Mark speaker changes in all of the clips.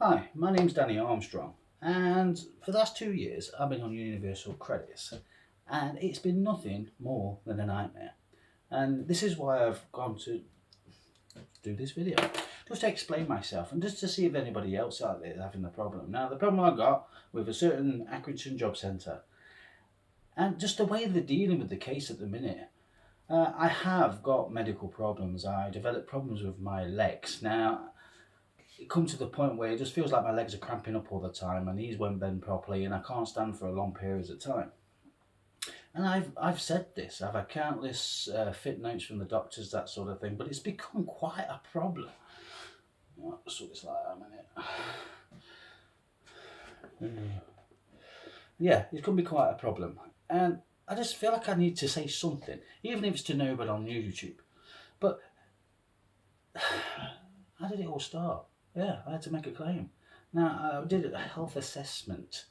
Speaker 1: Hi, my name's Danny Armstrong, and for the last 2 years I've been on universal credits, and it's been nothing more than a nightmare. And this is why I've gone to do this video, just to explain myself and just to see if anybody else out there is having the problem. Now, the problem I got with a certain Accrington job centre, and just the way they're dealing with the case at the minute. I have got medical problems. I developed problems with my legs. Now, it come to the point where it just feels like my legs are cramping up all the time, my knees won't bend properly, and I can't stand for a long periods of time. And I've said this. I've had countless fit notes from the doctors, that sort of thing, but it's become quite a problem. I'll sort this light out a minute. Yeah, it can be quite a problem, and I just feel like I need to say something, even if it's to nobody on YouTube. But how did it all start? Yeah, I had to make a claim. Now, I did a health assessment,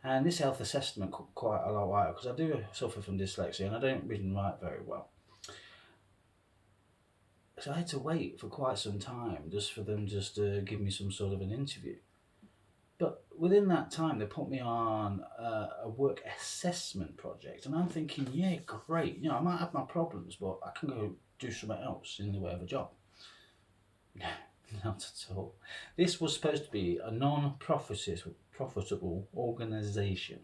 Speaker 1: and this health assessment took quite a long while because I do suffer from dyslexia and I don't read and write very well. So I had to wait for quite some time just for them to give me some sort of an interview. But within that time, they put me on a work assessment project, and I'm thinking, yeah, great. I might have my problems, but I can go do something else in the way of a job. Not at all. This was supposed to be a non-profitable organisation.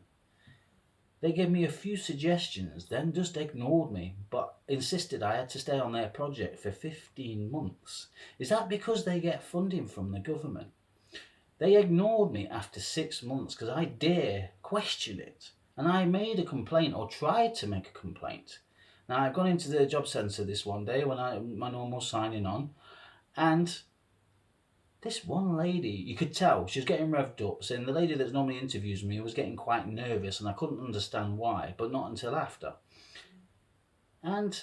Speaker 1: They gave me a few suggestions, then just ignored me, but insisted I had to stay on their project for 15 months. Is that because they get funding from the government? They ignored me after 6 months because I dare question it. And I made a complaint, or tried to make a complaint. Now, I've gone into the job centre this one day when my normal signing on, and this one lady, you could tell, she was getting revved up, saying the lady that normally interviews me was getting quite nervous, and I couldn't understand why, but not until after. And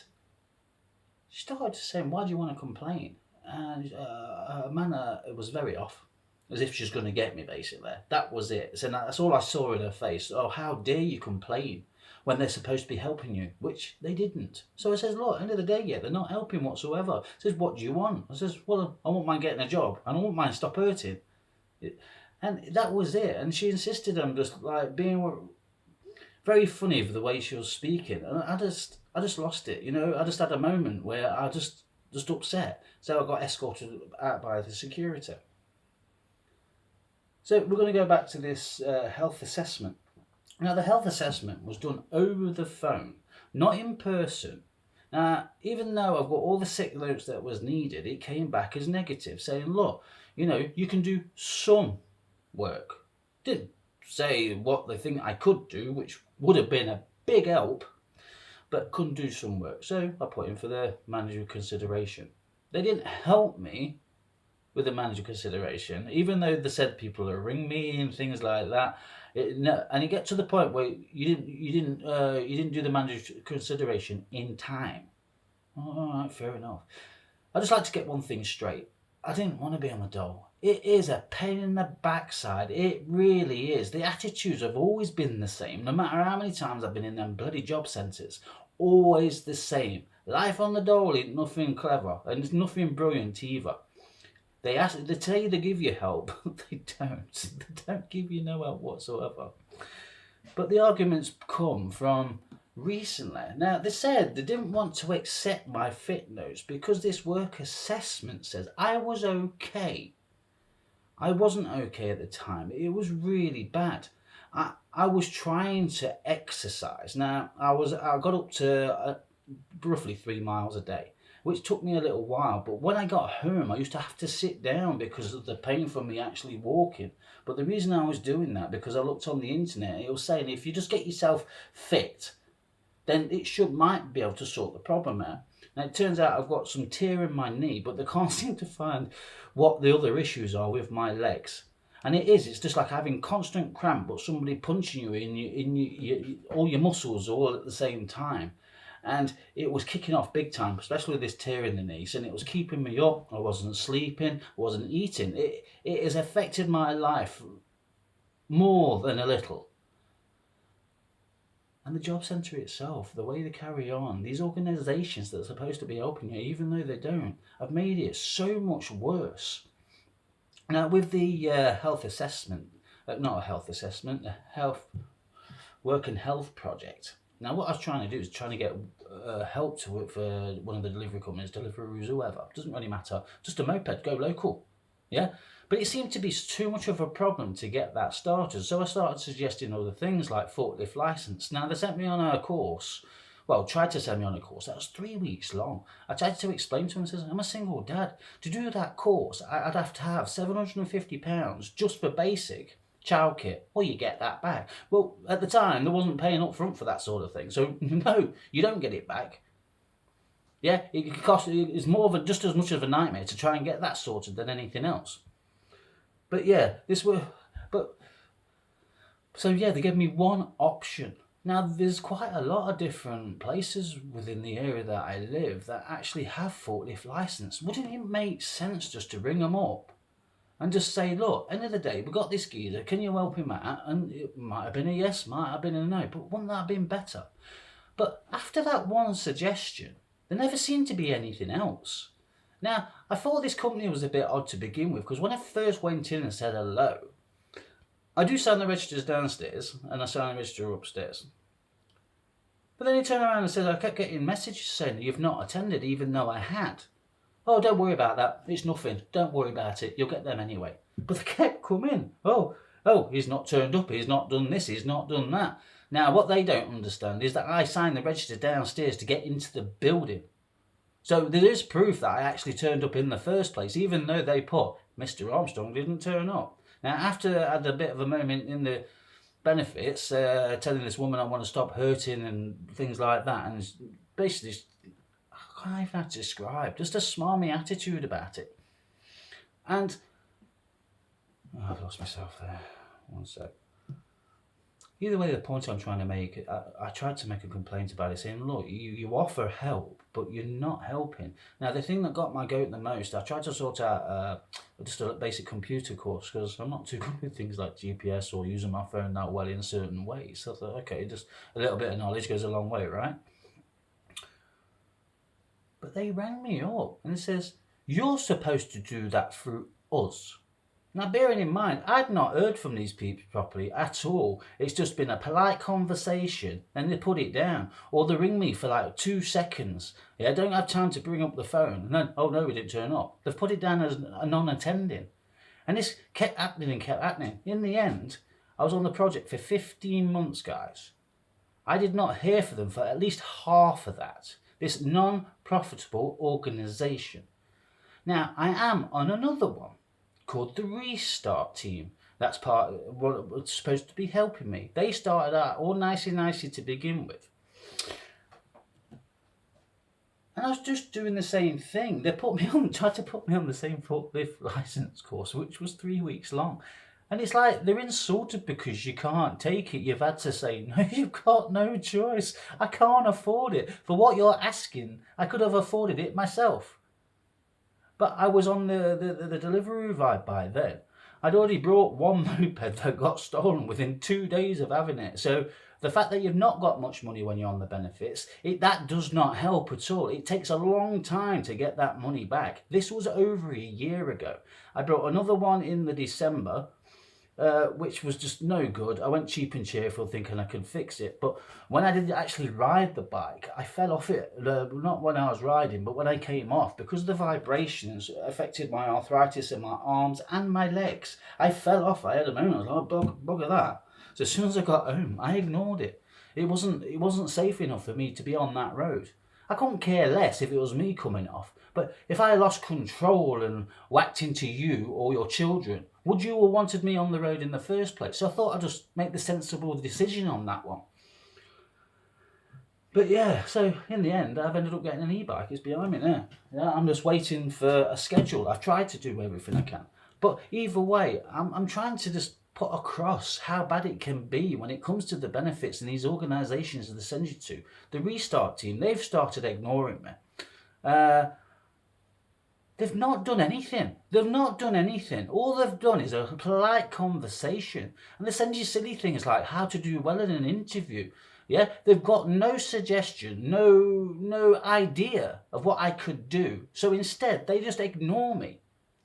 Speaker 1: she started saying, why do you want to complain? And her manner was very off, as if she's going to get me, basically. That was it. So that's all I saw in her face. Oh, how dare you complain when they're supposed to be helping you, which they didn't. So I says, look, at the end of the day, yeah, they're not helping whatsoever. Says, what do you want? I says, well, I won't mind getting a job, and I won't mind stop hurting. And that was it. And she insisted on just like being very funny for the way she was speaking. And I just lost it. I just had a moment where I just upset. So I got escorted out by the security. So we're going to go back to this health assessment. Now, the health assessment was done over the phone, not in person. Now, even though I've got all the sick notes that was needed, it came back as negative, saying, look, you can do some work. Didn't say what they think I could do, which would have been a big help, but couldn't do some work. So I put in for the manager consideration. They didn't help me with the manager consideration, even though they said people will ring me and things like that. And it get to the point where you didn't do the manager consideration in time. All right, fair enough. I just like to get one thing straight. I didn't want to be on the dole. It is a pain in the backside. It really is. The attitudes have always been the same, no matter how many times I've been in them bloody job centres. Always the same. Life on the dole ain't nothing clever, and it's nothing brilliant either. They tell you they give you help, they don't. They don't give you no help whatsoever. But the arguments come from recently. Now, they said they didn't want to accept my fit notes because this work assessment says I was okay. I wasn't okay at the time. It was really bad. I was trying to exercise. Now, I got up to roughly 3 miles a day, which took me a little while. But when I got home, I used to have to sit down because of the pain from me actually walking. But the reason I was doing that, because I looked on the internet, it was saying if you just get yourself fit, then it might be able to sort the problem out. Now, it turns out I've got some tear in my knee, but they can't seem to find what the other issues are with my legs. And it's just like having constant cramp, but somebody punching you in all your muscles all at the same time. And it was kicking off big time, especially with this tear in the knees, and it was keeping me up. I wasn't sleeping, I wasn't eating. It has affected my life more than a little. And the job centre itself, the way they carry on, these organisations that are supposed to be helping you, even though they don't, have made it so much worse. Now, with the health assessment, not a health assessment, a health work and health project. Now, what I was trying to do is trying to get help to work for one of the delivery companies, Deliveroo's, whoever. Doesn't really matter. Just a moped, go local. Yeah? But it seemed to be too much of a problem to get that started. So I started suggesting other things like forklift license. Now, they sent me on a course. Well, tried to send me on a course. That was 3 weeks long. I tried to explain to him, says, I'm a single dad. To do that course, I'd have to have £750 just for basic childcare, or you get that back. Well, at the time, they wasn't paying up front for that sort of thing. So, no, you don't get it back. Yeah, it costs, it's more of a, just as much of a nightmare to try and get that sorted than anything else. But yeah, so yeah, they gave me one option. Now, there's quite a lot of different places within the area that I live that actually have forklift license. Wouldn't it make sense just to ring them up and just say, look, end of the day, we've got this geezer, can you help him out? And it might have been a yes, might have been a no, but wouldn't that have been better? But after that one suggestion, there never seemed to be anything else. Now, I thought this company was a bit odd to begin with, because when I first went in and said hello, I do sign the registers downstairs, and I sign the register upstairs. But then he turned around and said, I kept getting messages saying that you've not attended, even though I had. Oh, don't worry about that. It's nothing. Don't worry about it. You'll get them anyway. But they kept coming. Oh, he's not turned up. He's not done this. He's not done that. Now, what they don't understand is that I signed the register downstairs to get into the building. So there is proof that I actually turned up in the first place, even though they put Mr. Armstrong didn't turn up. Now, after I had a bit of a moment in the benefits, telling this woman I want to stop hurting and things like that, and basically, I can't even have to describe, just a smarmy attitude about it. And I've lost myself there. One sec. Either way, the point I'm trying to make, I tried to make a complaint about it, saying, look, you offer help, but you're not helping. Now, the thing that got my goat the most, I tried to sort out just a basic computer course, because I'm not too good with things like GPS or using my phone that well in certain ways. So I thought, okay, just a little bit of knowledge goes a long way, right? But they rang me up and it says, you're supposed to do that through us. Now, bearing in mind, I'd not heard from these people properly at all. It's just been a polite conversation and they put it down. Or they ring me for like 2 seconds. Yeah, I don't have time to bring up the phone. And then, oh no, we didn't turn up. They've put it down as a non-attending. And this kept happening and kept happening. In the end, I was on the project for 15 months, guys. I did not hear from them for at least half of that. This non-profitable organisation. Now, I am on another one called the Restart Team. That's part of what was supposed to be helping me. They started out all nicey to begin with. And I was just doing the same thing. They tried to put me on the same forklift license course, which was 3 weeks long. And it's like they're insulted because you can't take it. You've had to say, no, you've got no choice. I can't afford it. For what you're asking, I could have afforded it myself. But I was on the delivery ride by then. I'd already brought one moped that got stolen within 2 days of having it. So the fact that you've not got much money when you're on the benefits, that does not help at all. It takes a long time to get that money back. This was over a year ago. I brought another one in the December, which was just no good. I went cheap and cheerful thinking I could fix it. But when I did actually ride the bike, I fell off it. Not when I was riding, but when I came off. Because the vibrations affected my arthritis in my arms and my legs. I fell off. I had a moment. I was like, oh, bugger that. So as soon as I got home, I ignored it. It wasn't safe enough for me to be on that road. I couldn't care less if it was me coming off. But if I lost control and whacked into you or your children, would you have wanted me on the road in the first place? So I thought I'd just make the sensible decision on that one. But yeah, so in the end, I've ended up getting an e-bike. It's behind me now. Yeah, I'm just waiting for a schedule. I've tried to do everything I can. But either way, I'm trying to just put across how bad it can be when it comes to the benefits and these organisations that send you to. The Restart Team, they've started ignoring me. They've not done anything. They've not done anything. All they've done is a polite conversation. And they send you silly things like how to do well in an interview. Yeah, they've got no suggestion, no idea of what I could do. So instead, they just ignore me.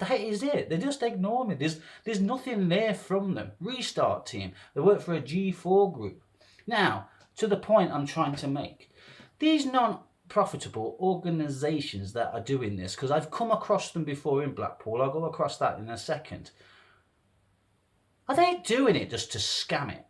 Speaker 1: That is it. They just ignore me. There's nothing there from them. Restart team. They work for a G4 group. Now, to the point I'm trying to make. These non-profitable organisations that are doing this, because I've come across them before in Blackpool, I'll go across that in a second. Are they doing it just to scam it?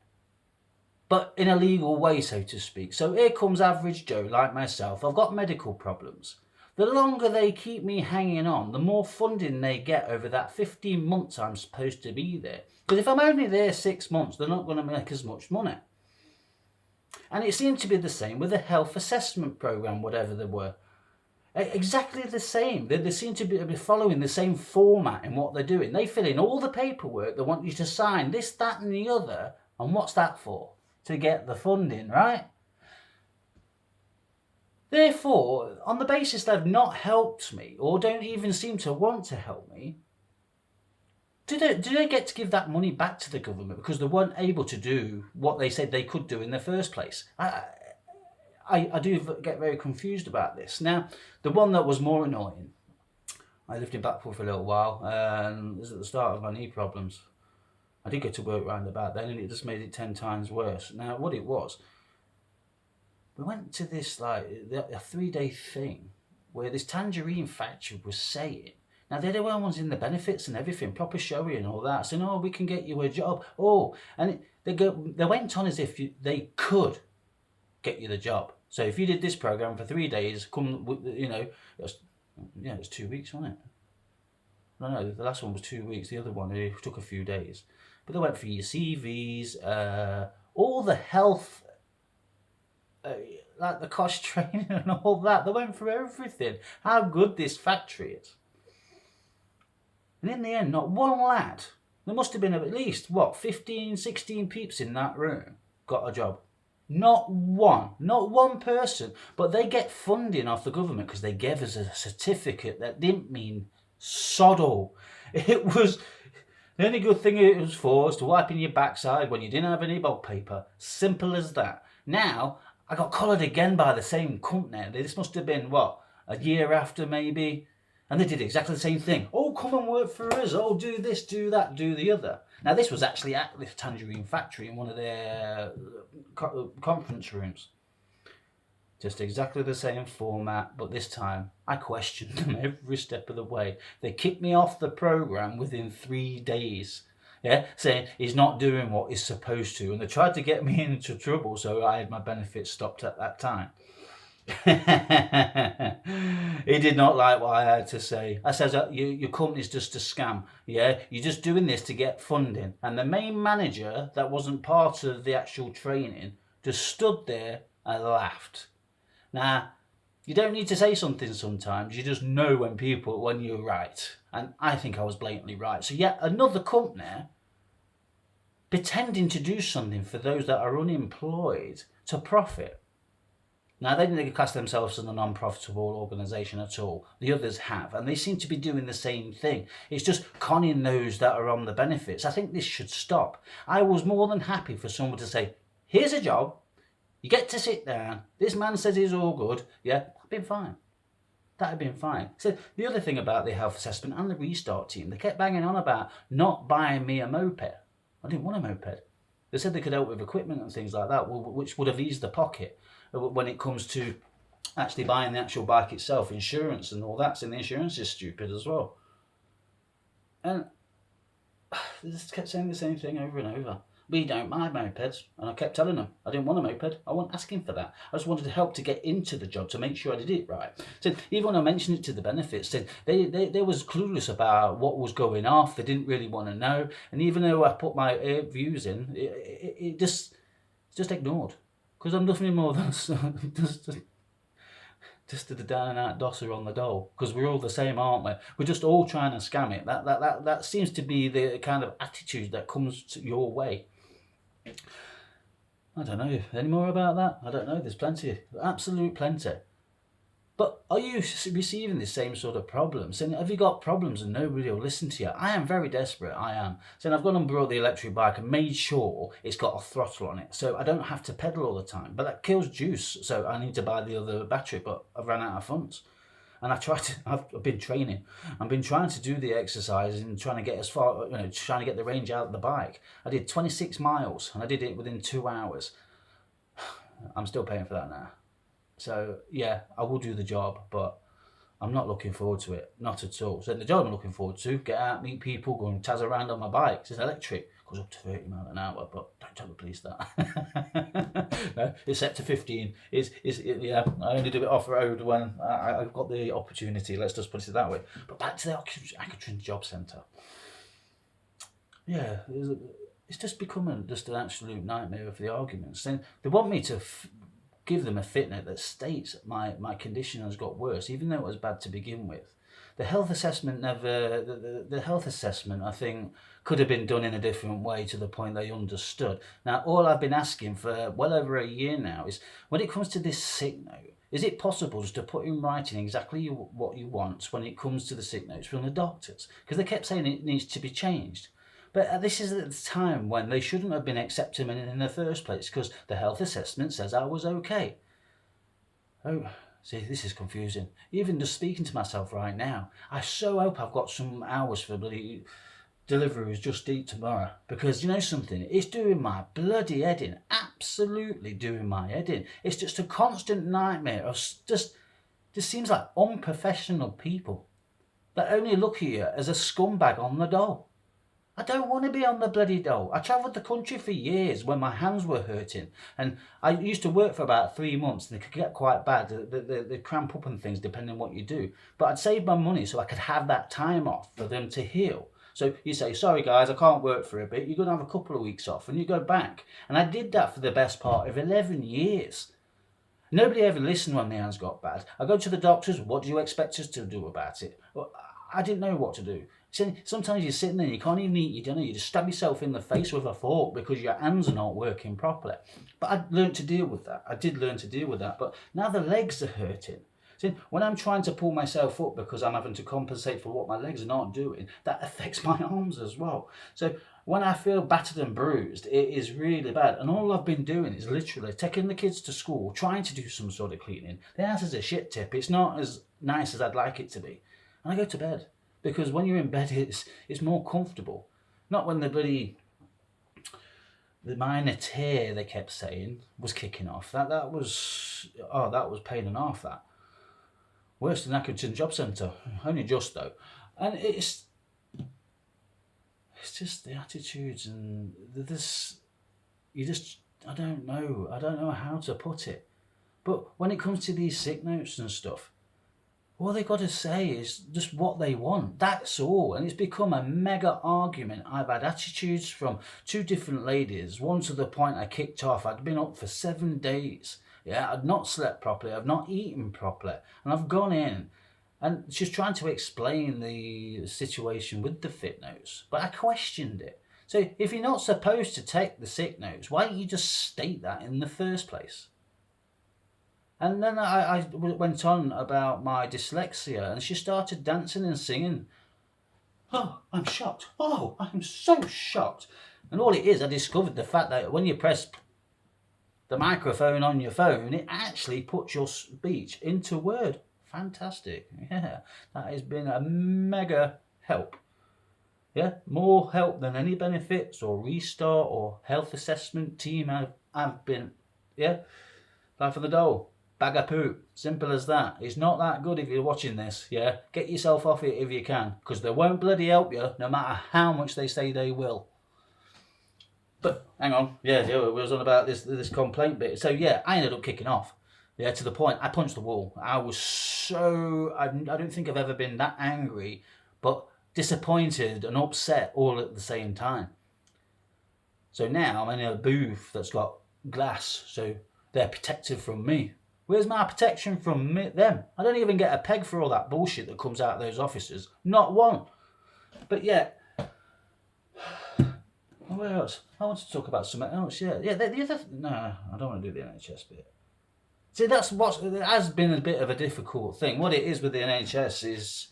Speaker 1: But in a legal way, so to speak. So here comes average Joe like myself. I've got medical problems. The longer they keep me hanging on, the more funding they get over that 15 months I'm supposed to be there. Because if I'm only there 6 months, they're not going to make as much money. And it seemed to be the same with the health assessment programme, whatever they were. Exactly the same. They seem to be following the same format in what they're doing. They fill in all the paperwork. They want you to sign this, that and the other. And what's that for? To get the funding, right? Therefore, on the basis they've not helped me or don't even seem to want to help me, do they get to give that money back to the government because they weren't able to do what they said they could do in the first place? I do get very confused about this. Now, the one that was more annoying, I lived in Blackpool for a little while, and it was at the start of my knee problems. I did go to work round about then, and it just made it 10 times worse. Now, what it was, we went to this, like, a 3-day thing where this tangerine factory was saying, now they're the ones in the benefits and everything, proper showy and all that, saying, oh, we can get you a job. Oh, and they went on as if they could get you the job. So if you did this program for 3 days, it's 2 weeks, wasn't it? No, the last one was 2 weeks. The other one, it took a few days. But they went for your CVs, all the health, like the cost training and all that. They went for everything. How good this factory is. And in the end, not one lad, there must have been at least, 15, 16 peeps in that room, got a job. Not one person. But they get funding off the government because they gave us a certificate that didn't mean sod all. It was, the only good thing it was for was to wipe in your backside when you didn't have any bog paper. Simple as that. Now, I got collared again by the same company. This must have been, a year after maybe. And they did exactly the same thing. Oh, come and work for us. Oh, do this, do that, do the other. Now, this was actually at this tangerine factory in one of their conference rooms. Just exactly the same format, but this time I questioned them every step of the way. They kicked me off the program within 3 days. Yeah, saying he's not doing what he's supposed to. And they tried to get me into trouble, so I had my benefits stopped at that time. He did not like what I had to say. I said, your company's just a scam. Yeah, you're just doing this to get funding. And the main manager that wasn't part of the actual training just stood there and laughed. Now, you don't need to say something sometimes. You just know when you're right. And I think I was blatantly right. So yet another company pretending to do something for those that are unemployed to profit. Now, they didn't class themselves as a non-profitable organisation at all. The others have, and they seem to be doing the same thing. It's just conning those that are on the benefits. I think this should stop. I was more than happy for someone to say, here's a job, you get to sit down, this man says he's all good, yeah, that'd been fine. That'd been fine. So the other thing about the health assessment and the restart team, they kept banging on about not buying me a moped. I didn't want a moped. They said they could help with equipment and things like that, which would have eased the pocket when it comes to actually buying the actual bike itself, insurance and all that. And the insurance is stupid as well. And they just kept saying the same thing over and over. We don't buy mopeds. And I kept telling them I didn't want a moped. I wasn't asking for that. I just wanted to help to get into the job to make sure I did it right. So even when I mentioned it to the benefits, they was clueless about what was going off. They didn't really want to know. And even though I put my views in, it just ignored. Because I'm nothing more than just the down and out dosser on the dole. Because we're all the same, aren't we? We're just all trying to scam it. That seems to be the kind of attitude that comes your way. I don't know. Any more about that? I don't know. There's plenty. Absolute plenty. But are you receiving the same sort of problems? And have you got problems and nobody will listen to you? I am very desperate. I am. So I've gone and brought the electric bike and made sure it's got a throttle on it. So I don't have to pedal all the time. But that kills juice. So I need to buy the other battery. But I've run out of funds. And I've been training. I've been trying to do the exercise and trying to get as far, trying to get the range out of the bike. I did 26 miles and I did it within 2 hours. I'm still paying for that now. So yeah, I will do the job, but I'm not looking forward to it. Not at all. So the job I'm looking forward to, get out, meet people, go and tazz around on my bike. It's electric. Goes up to 30 miles an hour, but don't tell the police that. No, it's set to 15. Yeah, I only do it off-road when I've got the opportunity. Let's just put it that way. But back to the Accrington Job Centre. Yeah, it's just becoming just an absolute nightmare for the arguments. Then they want me to give them a fitnote that states my condition has got worse, even though it was bad to begin with. The health assessment the health assessment, I think, could have been done in a different way to the point they understood. Now, all I've been asking for well over a year now is, when it comes to this sick note, is it possible just to put in writing exactly what you want when it comes to the sick notes from the doctors? Because they kept saying it needs to be changed. But this is at the time when they shouldn't have been accepting it in the first place, because the health assessment says I was okay. Oh, see, this is confusing. Even just speaking to myself right now, I so hope I've got some hours for bloody Deliveroo's Just Eat tomorrow. Because you know something? It's doing my bloody head in. Absolutely doing my head in. It's just a constant nightmare of just seems like unprofessional people that only look at you as a scumbag on the dole. I don't want to be on the bloody dole. I travelled the country for years when my hands were hurting, and I used to work for about 3 months, and it could get quite bad. They cramp up and things depending on what you do. But I'd save my money so I could have that time off for them to heal. So you say, sorry guys, I can't work for a bit. You're going to have a couple of weeks off, and you go back. And I did that for the best part of 11 years. Nobody ever listened when my hands got bad. I go to the doctors, what do you expect us to do about it? Well, I didn't know what to do. Sometimes you're sitting there and you can't even eat your dinner. You just stab yourself in the face with a fork because your hands are not working properly. But I learned to deal with that. I did learn to deal with that. But now the legs are hurting. See, when I'm trying to pull myself up because I'm having to compensate for what my legs are not doing, that affects my arms as well. So when I feel battered and bruised, it is really bad. And all I've been doing is literally taking the kids to school, trying to do some sort of cleaning. The house is a shit tip. It's not as nice as I'd like it to be. And I go to bed. Because when you're in bed, it's more comfortable. Not when the minor tear, they kept saying, was kicking off. That was pain and half that. Worse than Accrington Job Centre. Only just though. And it's just the attitudes and this. I don't know how to put it. But when it comes to these sick notes and stuff, all they got to say is just what they want. That's all. And it's become a mega argument. I've had attitudes from 2 different ladies. One to the point I kicked off. I'd been up for 7 days. Yeah, I'd not slept properly. I've not eaten properly. And I've gone in. And she's trying to explain the situation with the fit notes. But I questioned it. So if you're not supposed to take the sick notes, why don't you just state that in the first place? And then I went on about my dyslexia, and she started dancing and singing. Oh, I'm shocked. Oh, I'm so shocked. And all it is, I discovered the fact that when you press the microphone on your phone, it actually puts your speech into Word. Fantastic. Yeah, that has been a mega help. Yeah, more help than any benefits or restart or health assessment team I've been. Yeah, life of the dole. Bag of poop. Simple as that. It's not that good if you're watching this, yeah? Get yourself off it if you can, because they won't bloody help you, no matter how much they say they will. But, hang on. Yeah, we was on about this complaint bit. So, yeah, I ended up kicking off. Yeah, to the point, I punched the wall. I was so... I don't think I've ever been that angry, but disappointed and upset all at the same time. So now I'm in a booth that's got glass, so they're protected from me. Where's my protection from them? I don't even get a peg for all that bullshit that comes out of those offices. Not one. But yeah. Where else? I want to talk about something else. Yeah. The other. No, I don't want to do the NHS bit. See, it has been a bit of a difficult thing. What it is with the NHS is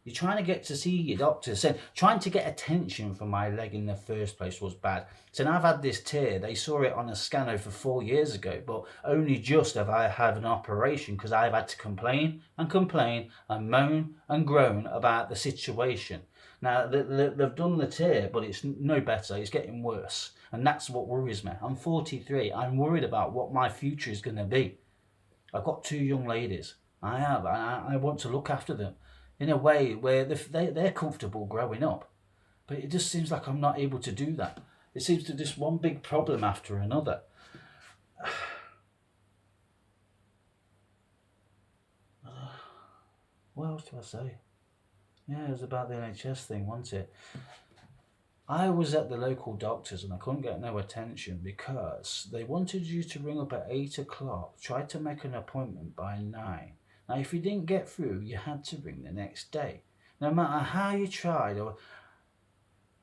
Speaker 1: You're trying to get to see your doctor. So trying to get attention from my leg in the first place was bad. So now I've had this tear. They saw it on a scan over 4 years ago, but only just have I had an operation because I've had to complain and moan and groan about the situation. Now, they've done the tear, but it's no better. It's getting worse. And that's what worries me. I'm 43. I'm worried about what my future is going to be. I've got 2 young ladies. I want to look after them in a way where they're comfortable growing up. But it just seems like I'm not able to do that. It seems to just one big problem after another. What else do I say? Yeah, it was about the NHS thing, wasn't it? I was at the local doctor's and I couldn't get no attention because they wanted you to ring up at 8 o'clock, tried to make an appointment by 9. Now, if you didn't get through, you had to ring the next day. No matter how you tried,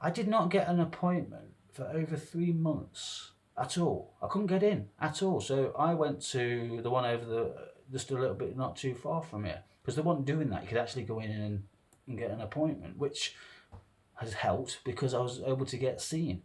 Speaker 1: I did not get an appointment for over 3 months at all. I couldn't get in at all. So I went to the one over just a little bit not too far from here because they weren't doing that. You could actually go in and get an appointment, which has helped because I was able to get seen.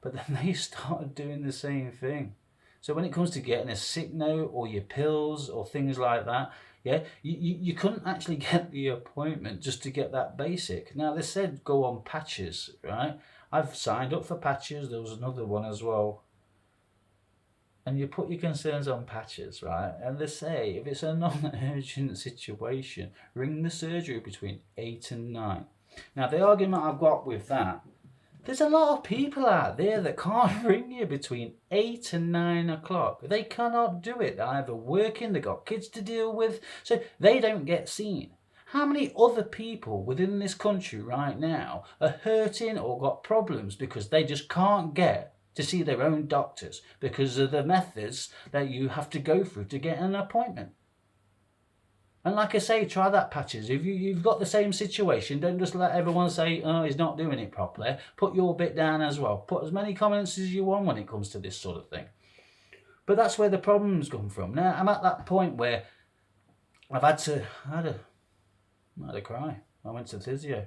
Speaker 1: But then they started doing the same thing. So when it comes to getting a sick note or your pills or things like that, yeah, you couldn't actually get the appointment just to get that basic. Now, they said go on patches, right? I've signed up for patches. There was another one as well. And you put your concerns on patches, right? And they say if it's a non-urgent situation, ring the surgery between 8 and 9. Now, the argument I've got with that, there's a lot of people out there that can't ring you between 8 and 9 o'clock. They cannot do it. They're either working, they've got kids to deal with, so they don't get seen. How many other people within this country right now are hurting or got problems because they just can't get to see their own doctors because of the methods that you have to go through to get an appointment? And like I say, try that, patches. If you've got the same situation, don't just let everyone say, oh, he's not doing it properly. Put your bit down as well. Put as many comments as you want when it comes to this sort of thing. But that's where the problems come from. Now, I'm at that point where I had a cry. I went to physio.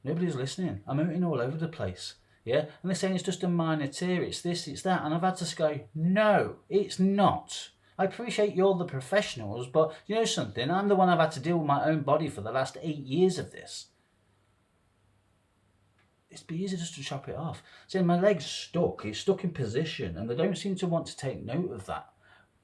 Speaker 1: Nobody's listening. I'm hurting all over the place. Yeah? And they're saying it's just a minor tear. It's this, it's that. And I've had to go, no, it's not. I appreciate you're the professionals, but you know something? I'm the one I've had to deal with my own body for the last 8 years of this. It'd be easy just to chop it off. See, my leg's stuck. It's stuck in position, and they don't seem to want to take note of that.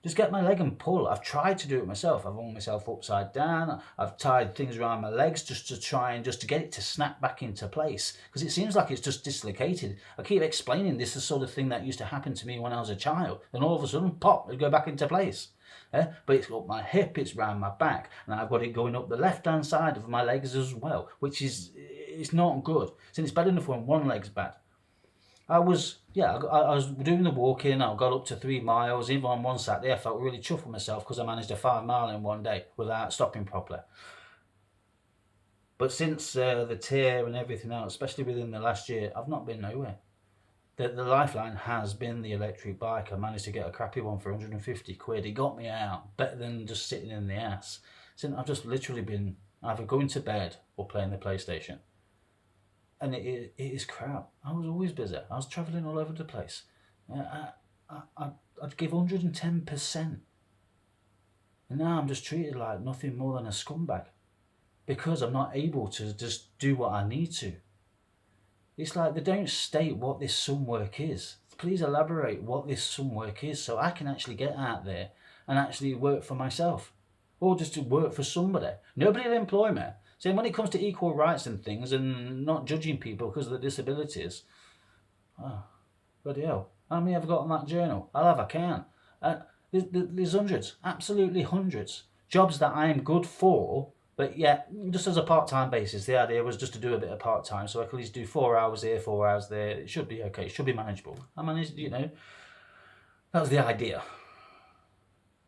Speaker 1: Just get my leg and pull. I've tried to do it myself. I've hung myself upside down. I've tied things around my legs just to try and just to get it to snap back into place. Because it seems like it's just dislocated. I keep explaining this is the sort of thing that used to happen to me when I was a child. Then all of a sudden, pop, it'd go back into place. But it's up my hip, it's round my back. And I've got it going up the left-hand side of my legs as well, which is it's not good. So it's bad enough when one leg's bad. I was doing the walking. I got up to 3 miles. Even on one Saturday, I felt really chuffed with myself because I managed a 5 mile in one day without stopping properly. But since the tear and everything else, especially within the last year, I've not been nowhere. The lifeline has been the electric bike. I managed to get a crappy one for 150 quid. It got me out, better than just sitting in the ass. Since I've just literally been either going to bed or playing the PlayStation. And it is crap. I was always busy. I was travelling all over the place. I'd give 110%. And now I'm just treated like nothing more than a scumbag. Because I'm not able to just do what I need to. It's like they don't state what this some work is. Please elaborate what this some work is so I can actually get out there and actually work for myself. Or just to work for somebody. Nobody will employ me. So when it comes to equal rights and things and not judging people because of their disabilities, oh, bloody hell. How many have I got on that journal? I'll have a count. There's hundreds, absolutely hundreds. Jobs that I am good for, but yeah, just as a part-time basis. The idea was just to do a bit of part-time so I could at least do 4 hours here, 4 hours there. It should be okay. It should be manageable. I managed, that was the idea.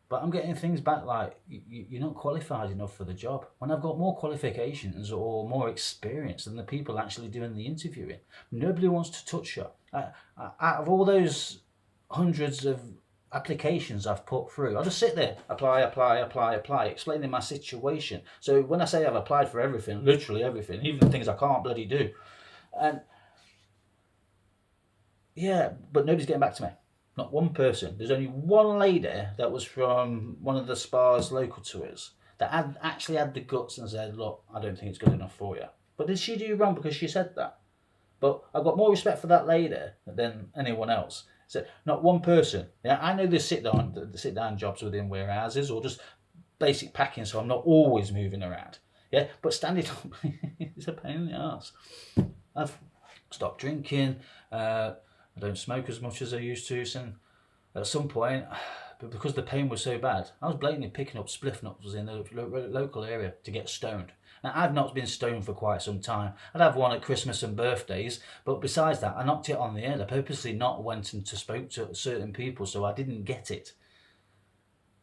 Speaker 1: But I'm getting things back like, you're not qualified enough for the job. When I've got more qualifications or more experience than the people actually doing the interviewing, nobody wants to touch you. Out of all those hundreds of applications I've put through. I'll just sit there, apply, explaining my situation. So when I say I've applied for everything, literally everything, even things I can't bloody do. And yeah, but nobody's getting back to me. Not one person. There's only one lady that was from one of the spas local to us that actually had the guts and said, look, I don't think it's good enough for you. But did she do wrong because she said that? But I've got more respect for that lady than anyone else. So not one person. Yeah, I know there's sit down jobs within warehouses or just basic packing, so I'm not always moving around. Yeah, but standing up is a pain in the ass. I've stopped drinking. I don't smoke as much as I used to. And at some point, but because the pain was so bad, I was blatantly picking up spliff nuts in the local area to get stoned. Now, I've not been stoned for quite some time. I'd have one at Christmas and birthdays, but besides that, I knocked it on the head. I purposely not went and spoke to certain people, so I didn't get it.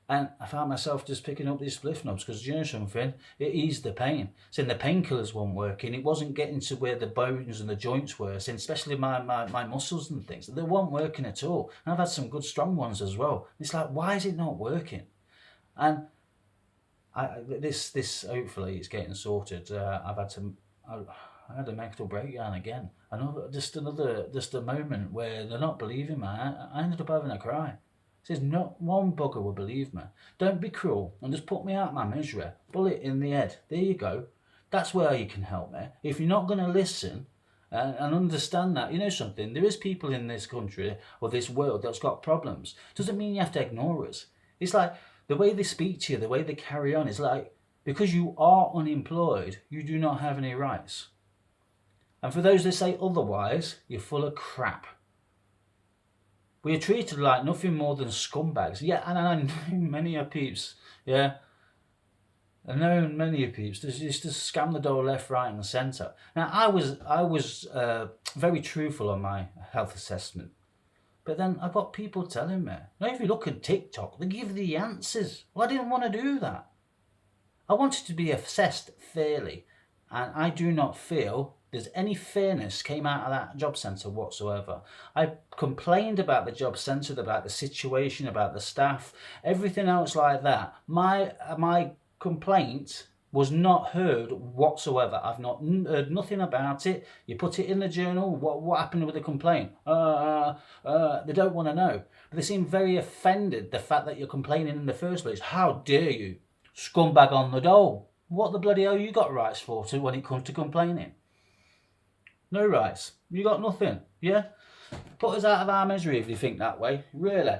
Speaker 1: And I found myself just picking up these spliff knobs because, you know something, it eased the pain. Saying the painkillers weren't working, it wasn't getting to where the bones and the joints were, saying especially my muscles and things. They weren't working at all. And I've had some good strong ones as well. It's like, why is it not working? And this hopefully is getting sorted. I had a mental breakdown again. Just a moment where they're not believing me. I ended up having a cry. Says not one bugger will believe me. Don't be cruel and just put me out my misery. Bullet in the head. There you go. That's where you can help me. If you're not going to listen and understand that, you know something, there is people in this country or this world that's got problems. Doesn't mean you have to ignore us. It's like the way they speak to you, the way they carry on, it's like because you are unemployed, you do not have any rights. And for those that say otherwise, you're full of crap. We are treated like nothing more than scumbags. Yeah, and I know many a peeps. Yeah, I know many a peeps. There's just scam the dough left, right, and centre. Now I was very truthful on my health assessment, but then I got people telling me, now if you look at TikTok, they give the answers. Well, I didn't want to do that. I wanted to be assessed fairly, and I do not feel there's any fairness came out of that job centre whatsoever. I complained about the job centre, about the situation, about the staff, everything else like that. My complaint was not heard whatsoever. I've not heard nothing about it. You put it in the journal. What happened with the complaint? They don't want to know. But they seem very offended the fact that you're complaining in the first place. How dare you, scumbag on the dole? What the bloody hell you got rights for when it comes to complaining? No rights. You got nothing. Yeah? Put us out of our misery if you think that way. Really.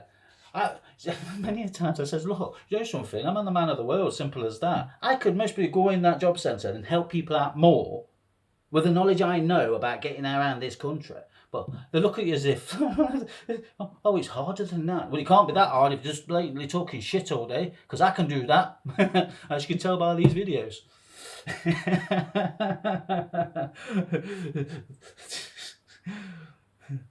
Speaker 1: Many times I says, look, you know something, I'm the man of the world, simple as that. I could mostly go in that job centre and help people out more with the knowledge I know about getting around this country. But they look at you as if, oh, it's harder than that. Well, it can't be that hard if you're just blatantly talking shit all day, because I can do that, as you can tell by these videos.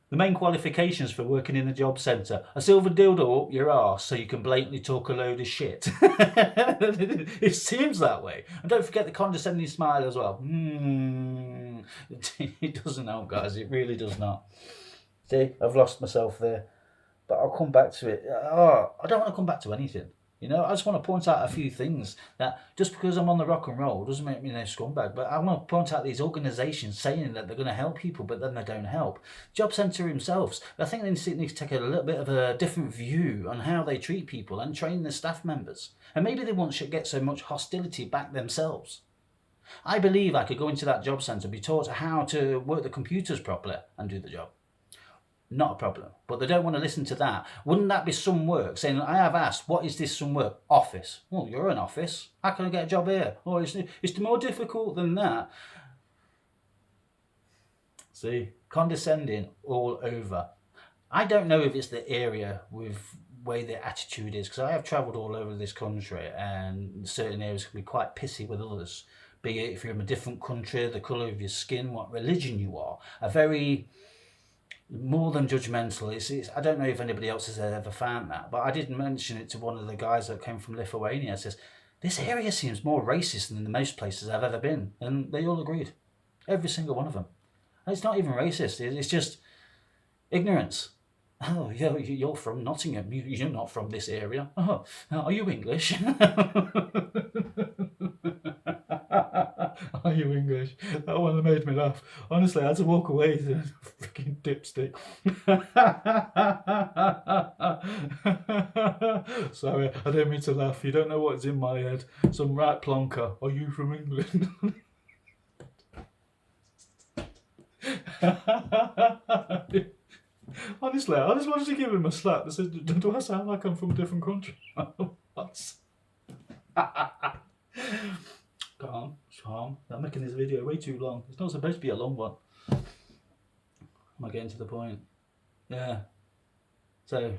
Speaker 1: The main qualifications for working in a job centre: a silver dildo up your arse so you can blatantly talk a load of shit. It seems that way. And don't forget the condescending smile as well. It doesn't help, guys. It really does not. See, I've lost myself there. But I'll come back to it. I don't want to come back to anything. You know, I just want to point out a few things that just because I'm on the rock and roll doesn't make me no scumbag. But I want to point out these organisations saying that they're going to help people, but then they don't help. Job centre themselves, I think they need to take a little bit of a different view on how they treat people and train their staff members. And maybe they won't get so much hostility back themselves. I believe I could go into that job centre, be taught how to work the computers properly and do the job. Not a problem. But they don't want to listen to that. Wouldn't that be some work? Saying, I have asked, what is this some work? Office. Well, you're an office. How can I get a job here? Oh, it's more difficult than that. See, condescending all over. I don't know if it's the area with way their attitude is, because I have travelled all over this country and certain areas can be quite pissy with others. Be it if you're from a different country, the colour of your skin, what religion you are very more than judgmental. It's I don't know if anybody else has ever found that, but I did mention it to one of the guys that came from Lithuania. I says, this area seems more racist than most places I've ever been. And they all agreed. Every single one of them. And it's not even racist. It's just ignorance. Oh, yeah, you're from Nottingham. You're not from this area. Oh, are you English? Are you English? That one made me laugh. Honestly, I had to walk away. Freaking dipstick. Sorry, I don't mean to laugh. You don't know what's in my head. Some right plonker. Are you from England? Honestly, I just wanted to give him a slap. I said, do I sound like I'm from a different country? What? Calm, calm. I'm making this video way too long. It's not supposed to be a long one. Am I getting to the point? Yeah. So,